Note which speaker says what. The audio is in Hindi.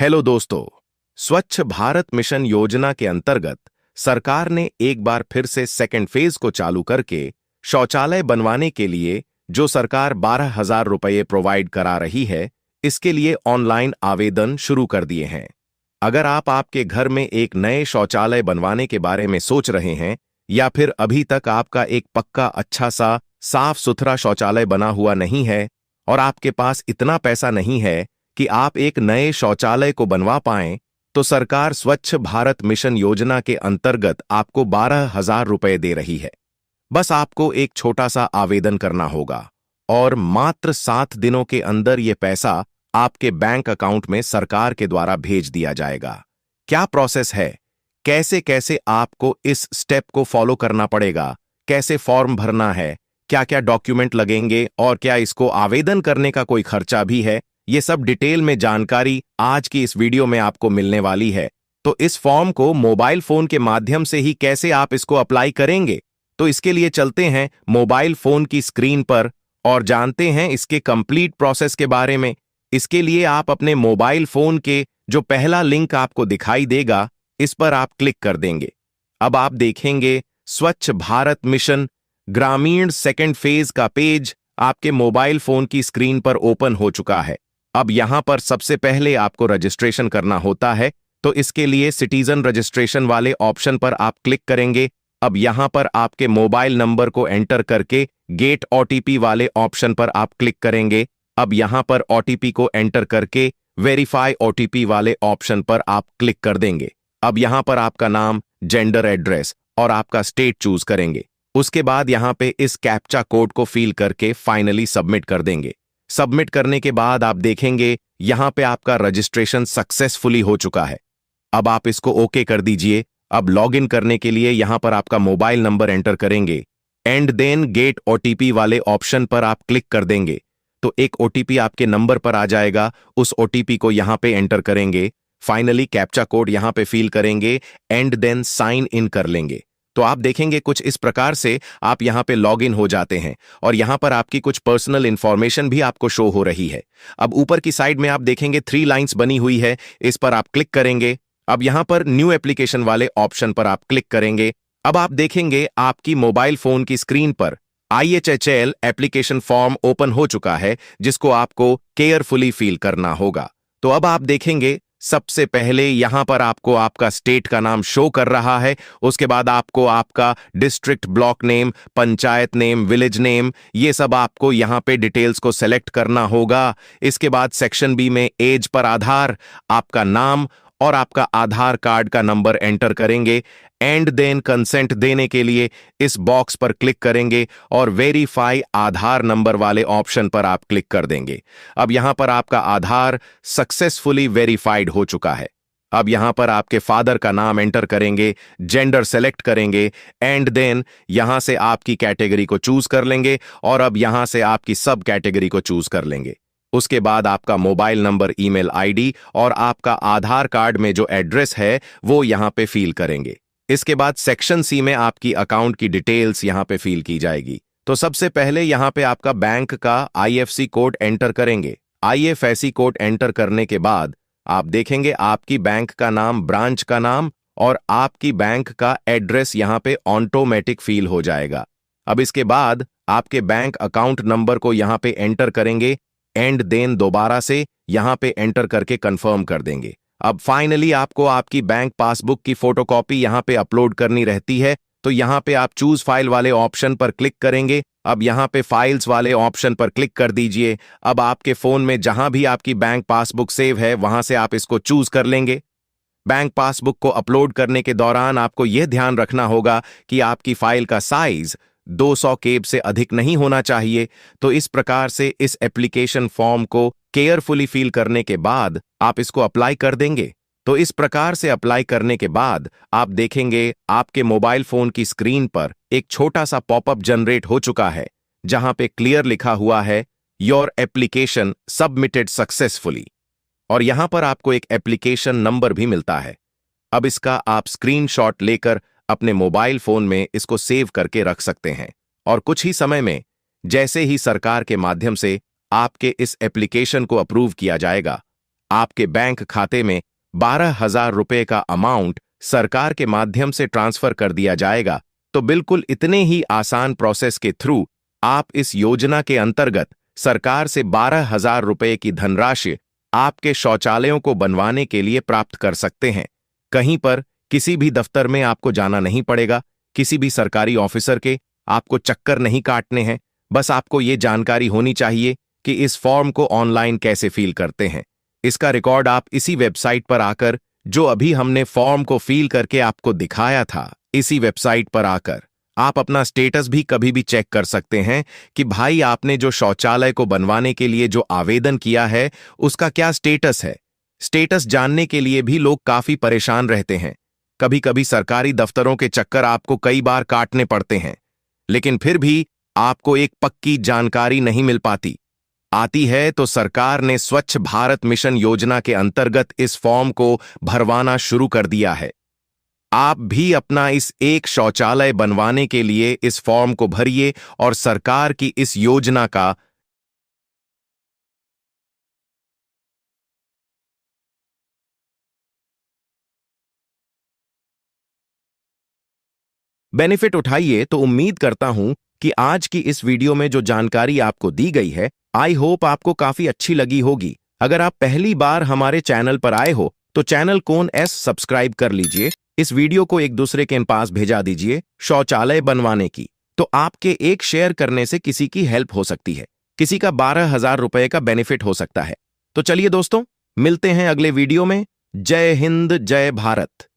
Speaker 1: हेलो दोस्तों। स्वच्छ भारत मिशन योजना के अंतर्गत सरकार ने एक बार फिर से सेकेंड फेज को चालू करके शौचालय बनवाने के लिए जो सरकार 12,000 रुपये प्रोवाइड करा रही है, इसके लिए ऑनलाइन आवेदन शुरू कर दिए हैं। अगर आप आपके घर में एक नए शौचालय बनवाने के बारे में सोच रहे हैं या फिर अभी तक आपका एक पक्का अच्छा सा साफ सुथरा शौचालय बना हुआ नहीं है और आपके पास इतना पैसा नहीं है कि आप एक नए शौचालय को बनवा पाएं, तो सरकार स्वच्छ भारत मिशन योजना के अंतर्गत आपको 12,000 रुपये दे रही है। बस आपको एक छोटा सा आवेदन करना होगा और मात्र 7 दिनों के अंदर ये पैसा आपके बैंक अकाउंट में सरकार के द्वारा भेज दिया जाएगा। क्या प्रोसेस है, कैसे कैसे आपको इस स्टेप को फॉलो करना पड़ेगा, कैसे फॉर्म भरना है, क्या क्या डॉक्यूमेंट लगेंगे और क्या इसको आवेदन करने का कोई खर्चा भी है, ये सब डिटेल में जानकारी आज की इस वीडियो में आपको मिलने वाली है। तो इस फॉर्म को मोबाइल फोन के माध्यम से ही कैसे आप इसको अप्लाई करेंगे, तो इसके लिए चलते हैं मोबाइल फोन की स्क्रीन पर और जानते हैं इसके कंप्लीट प्रोसेस के बारे में। इसके लिए आप अपने मोबाइल फोन के जो पहला लिंक आपको दिखाई देगा, इस पर आप क्लिक कर देंगे। अब आप देखेंगे स्वच्छ भारत मिशन ग्रामीण सेकेंड फेज का पेज आपके मोबाइल फोन की स्क्रीन पर ओपन हो चुका है। अब यहां पर सबसे पहले आपको रजिस्ट्रेशन करना होता है, तो इसके लिए सिटीजन रजिस्ट्रेशन वाले ऑप्शन पर आप क्लिक करेंगे। अब यहां पर आपके मोबाइल नंबर को एंटर करके गेट ओटीपी वाले ऑप्शन पर आप क्लिक करेंगे। अब यहां पर ओटीपी को एंटर करके वेरीफाई ओटीपी वाले ऑप्शन पर आप क्लिक कर देंगे। अब यहां पर आपका नाम, जेंडर, एड्रेस और आपका स्टेट चूज करेंगे। उसके बाद यहां पे इस कैप्चा कोड को फिल करके फाइनली सबमिट कर देंगे। सबमिट करने के बाद आप देखेंगे यहां पे आपका रजिस्ट्रेशन सक्सेसफुली हो चुका है। अब आप इसको ओके कर दीजिए। अब लॉगिन करने के लिए यहां पर आपका मोबाइल नंबर एंटर करेंगे एंड देन गेट ओटीपी वाले ऑप्शन पर आप क्लिक कर देंगे। तो एक ओटीपी आपके नंबर पर आ जाएगा, उस ओटीपी को यहां पे एंटर करेंगे। फाइनली कैप्चा कोड यहां पे फिल करेंगे एंड देन साइन इन कर लेंगे। तो आप देखेंगे कुछ इस प्रकार से आप यहां पे लॉग इन हो जाते हैं और यहां पर आपकी कुछ पर्सनल इंफॉर्मेशन भी आपको शो हो रही है। अब ऊपर की साइड में आप देखेंगे 3 लाइंस बनी हुई है, इस पर आप क्लिक करेंगे। अब यहां पर न्यू एप्लीकेशन वाले ऑप्शन पर आप क्लिक करेंगे। अब आप देखेंगे आपकी मोबाइल फोन की स्क्रीन पर IHHL एप्लीकेशन फॉर्म ओपन हो चुका है, जिसको आपको केयरफुली फिल करना होगा। तो अब आप देखेंगे सबसे पहले यहां पर आपको आपका स्टेट का नाम शो कर रहा है। उसके बाद आपको आपका district, block name, panchayat name, village name, ये सब आपको यहां पे डिटेल्स को सेलेक्ट करना होगा। इसके बाद सेक्शन बी में एज पर आधार, आपका नाम और आपका आधार कार्ड का नंबर एंटर करेंगे एंड देन कंसेंट देने के लिए इस बॉक्स पर क्लिक करेंगे और वेरीफाई आधार नंबर वाले ऑप्शन पर आप क्लिक कर देंगे। अब यहां पर आपका आधार सक्सेसफुली वेरीफाइड हो चुका है। अब यहां पर आपके फादर का नाम एंटर करेंगे, जेंडर सेलेक्ट करेंगे एंड देन यहां से आपकी कैटेगरी को चूज कर लेंगे और अब यहां से आपकी सब कैटेगरी को चूज कर लेंगे। उसके बाद आपका मोबाइल नंबर, ईमेल आईडी और आपका आधार कार्ड में जो एड्रेस है वो यहां पे फिल करेंगे। इसके बाद सेक्शन सी में आपकी अकाउंट की डिटेल्स यहां पे फिल की जाएगी। तो सबसे पहले यहां पे आपका बैंक का IFSC कोड एंटर करेंगे। IFSC कोड एंटर करने के बाद आप देखेंगे आपकी बैंक का नाम, ब्रांच का नाम और आपकी बैंक का एड्रेस यहां पे ऑटोमेटिक फिल हो जाएगा। अब इसके बाद आपके बैंक अकाउंट नंबर को यहां पे एंटर करेंगे एंड देन दोबारा से यहां पे एंटर करके कंफर्म कर देंगे। अब फाइनली आपको आपकी बैंक पासबुक की फोटोकॉपी यहां पे अपलोड करनी रहती है, तो यहां पे आप चूज फाइल वाले ऑप्शन पर क्लिक करेंगे। अब यहां पे फाइल्स वाले ऑप्शन पर क्लिक कर दीजिए। अब आपके फोन में जहां भी आपकी बैंक पासबुक सेव है वहां से आप इसको चूज कर लेंगे। बैंक पासबुक को अपलोड करने के दौरान आपको यह ध्यान रखना होगा कि आपकी फाइल का साइज 200 KB से अधिक नहीं होना चाहिए। तो इस प्रकार से इस एप्लीकेशन फॉर्म को केयरफुली फिल करने के बाद आप इसको अप्लाई कर देंगे। तो इस प्रकार से अप्लाई करने के बाद आप देखेंगे आपके मोबाइल फोन की स्क्रीन पर एक छोटा सा पॉपअप जनरेट हो चुका है, जहां पे क्लियर लिखा हुआ है योर एप्लीकेशन सबमिटेड सक्सेसफुली और यहां पर आपको एक एप्लीकेशन नंबर भी मिलता है। अब इसका आप स्क्रीनशॉट लेकर अपने मोबाइल फोन में इसको सेव करके रख सकते हैं और कुछ ही समय में जैसे ही सरकार के माध्यम से आपके इस एप्लीकेशन को अप्रूव किया जाएगा, आपके बैंक खाते में 12,000 रुपए का अमाउंट सरकार के माध्यम से ट्रांसफर कर दिया जाएगा। तो बिल्कुल इतने ही आसान प्रोसेस के थ्रू आप इस योजना के अंतर्गत सरकार से 12,000 रुपए की धनराशि आपके शौचालयों को बनवाने के लिए प्राप्त कर सकते हैं। कहीं पर किसी भी दफ्तर में आपको जाना नहीं पड़ेगा, किसी भी सरकारी ऑफिसर के आपको चक्कर नहीं काटने हैं। बस आपको ये जानकारी होनी चाहिए कि इस फॉर्म को ऑनलाइन कैसे फिल करते हैं। इसका रिकॉर्ड आप इसी वेबसाइट पर आकर, जो अभी हमने फॉर्म को फिल करके आपको दिखाया था, इसी वेबसाइट पर आकर आप अपना स्टेटस भी कभी भी चेक कर सकते हैं कि भाई आपने जो शौचालय को बनवाने के लिए जो आवेदन किया है उसका क्या स्टेटस है। स्टेटस जानने के लिए भी लोग काफी परेशान रहते हैं। कभी कभी सरकारी दफ्तरों के चक्कर आपको कई बार काटने पड़ते हैं, लेकिन फिर भी आपको एक पक्की जानकारी नहीं मिल पाती। आती है तो सरकार ने स्वच्छ भारत मिशन योजना के अंतर्गत इस फॉर्म को भरवाना शुरू कर दिया है। आप भी अपना इस एक शौचालय बनवाने के लिए इस फॉर्म को भरिए और सरकार की इस योजना का बेनिफिट उठाइए। तो उम्मीद करता हूं कि आज की इस वीडियो में जो जानकारी आपको दी गई है, आई होप आपको काफी अच्छी लगी होगी। अगर आप पहली बार हमारे चैनल पर आए हो तो चैनल कोन एस सब्सक्राइब कर लीजिए। इस वीडियो को एक दूसरे के पास भेजा दीजिए शौचालय बनवाने की। तो आपके एक शेयर करने से किसी की हेल्प हो सकती है, किसी का 12,000 रुपए का बेनिफिट हो सकता है। तो चलिए दोस्तों, मिलते हैं अगले वीडियो में। जय हिंद, जय भारत।